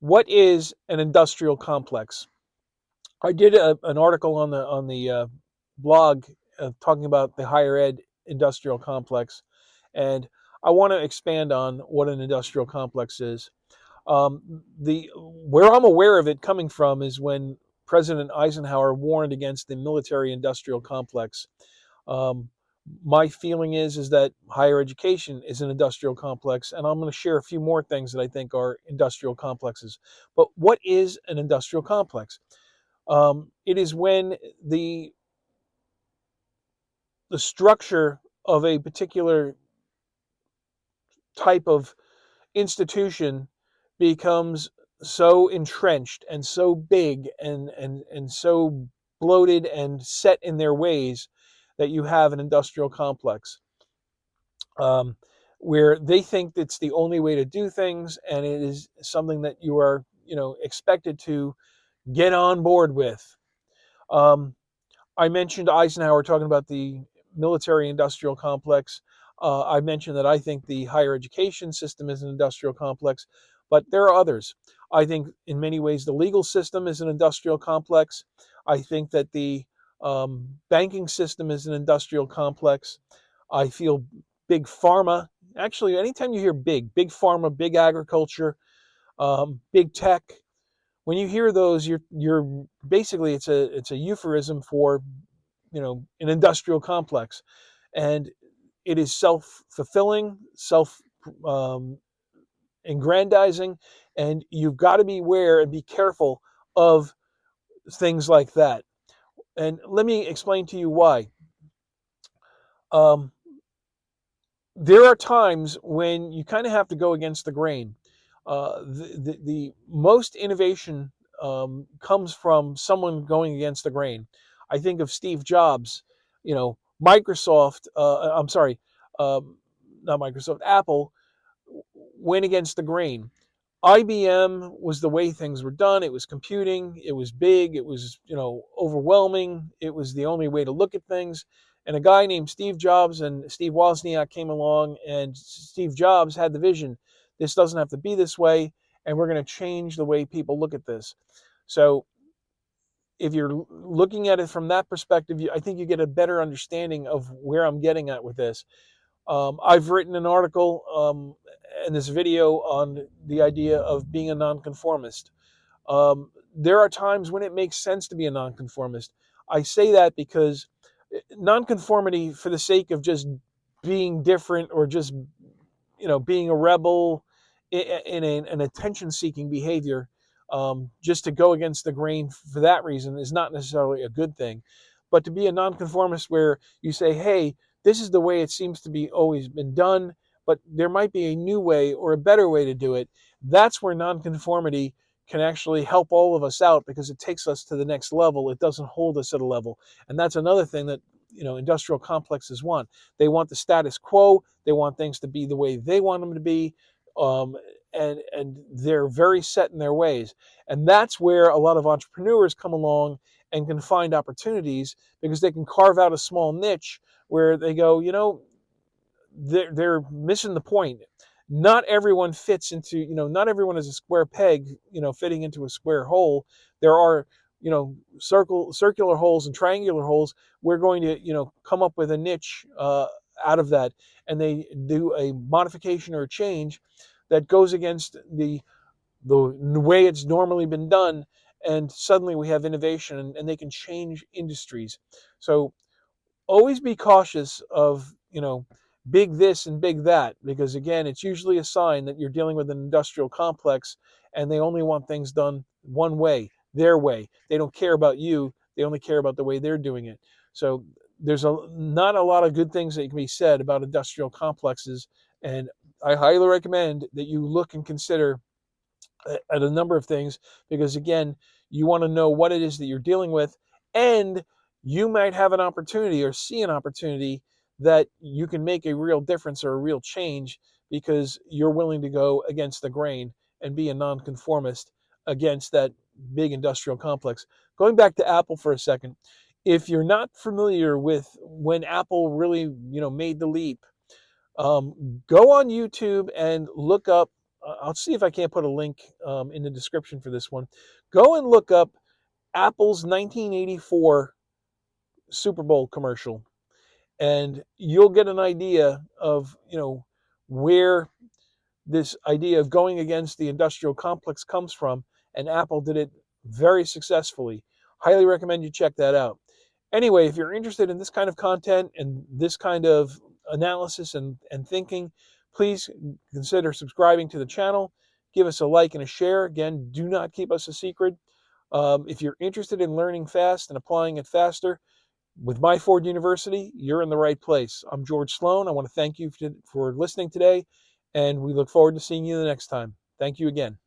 What is an industrial complex? I did an article on the blog talking about the higher ed industrial complex, and I want to expand on what an industrial complex is. The Where I'm aware of it coming from is when President Eisenhower warned against the military-industrial complex. Um, my feeling is that higher education is an industrial complex, and I'm going to share a few more things that I think are industrial complexes. But what is an industrial complex? It is when the structure of a particular type of institution becomes so entrenched and so big and so bloated and set in their ways that you have an industrial complex, um, where they think it's the only way to do things, and it is something that you are, expected to get on board with. Um, I mentioned Eisenhower talking about the military industrial complex. I mentioned that I think the higher education system is an industrial complex, but there are others. I think in many ways the legal system is an industrial complex. I think that the banking system is an industrial complex. I feel big pharma. Actually, anytime you hear big pharma, big agriculture, big tech, when you hear those, you're basically it's a euphemism for an industrial complex, and it is self-fulfilling, self um, aggrandizing, and you've got to be aware and be careful of things like that. And let me explain to you why. um, there are times when you kind of have to go against the grain. The most innovation comes from someone going against the grain. I think of Steve Jobs, Microsoft, I'm sorry, not Microsoft, Apple went against the grain. IBM was the way things were done. It was computing. It was big. It was, overwhelming. It was the only way to look at things. And a guy named Steve Jobs and Steve Wozniak came along, and Steve Jobs had the vision. This doesn't have to be this way, and we're going to change the way people look at this. So if you're looking at it from that perspective, I think you get a better understanding of where I'm getting at with this. I've written an article and this video on the idea of being a nonconformist. There are times when it makes sense to be a nonconformist. I say that because nonconformity for the sake of just being different or just being a rebel in an attention-seeking behavior, just to go against the grain for that reason is not necessarily a good thing. But to be a nonconformist where you say, hey, this is the way it seems to be always been done, but there might be a new way or a better way to do it, that's where nonconformity can actually help all of us out, because it takes us to the next level. It doesn't hold us at a level. And that's another thing that industrial complexes want. They want the status quo. They want things to be the way they want them to be, um, and they're very set in their ways. And that's where a lot of entrepreneurs come along and can find opportunities, because they can carve out a small niche where they go, they're missing the point. Not everyone fits into, not everyone is a square peg, fitting into a square hole. There are, circular holes and triangular holes. We're going to, come up with a niche out of that, and they do a modification or a change that goes against the way it's normally been done, and suddenly we have innovation, and they can change industries. So always be cautious of, big this and big that, because again, it's usually a sign that you're dealing with an industrial complex, and they only want things done one way, their way. They don't care about you. They only care about the way they're doing it. So there's not a lot of good things that can be said about industrial complexes, and I highly recommend that you look and consider at a number of things, because again, you want to know what it is that you're dealing with, and you might have an opportunity or see an opportunity that you can make a real difference or a real change, because you're willing to go against the grain and be a nonconformist against that big industrial complex. Going back to Apple for a second, if you're not familiar with when Apple really made the leap, go on YouTube and look up I'll see if I can't put a link in the description for this one. Go and look up Apple's 1984 Super Bowl commercial, and you'll get an idea of where this idea of going against the industrial complex comes from, and Apple did it very successfully. Highly recommend you check that out. Anyway, if you're interested in this kind of content and this kind of analysis and thinking, please consider subscribing to the channel. Give us a like and a share. Again, do not keep us a secret. If you're interested in learning fast and applying it faster, with Myford University, you're in the right place. I'm George Sloan. I want to thank you for listening today, and we look forward to seeing you the next time. Thank you again.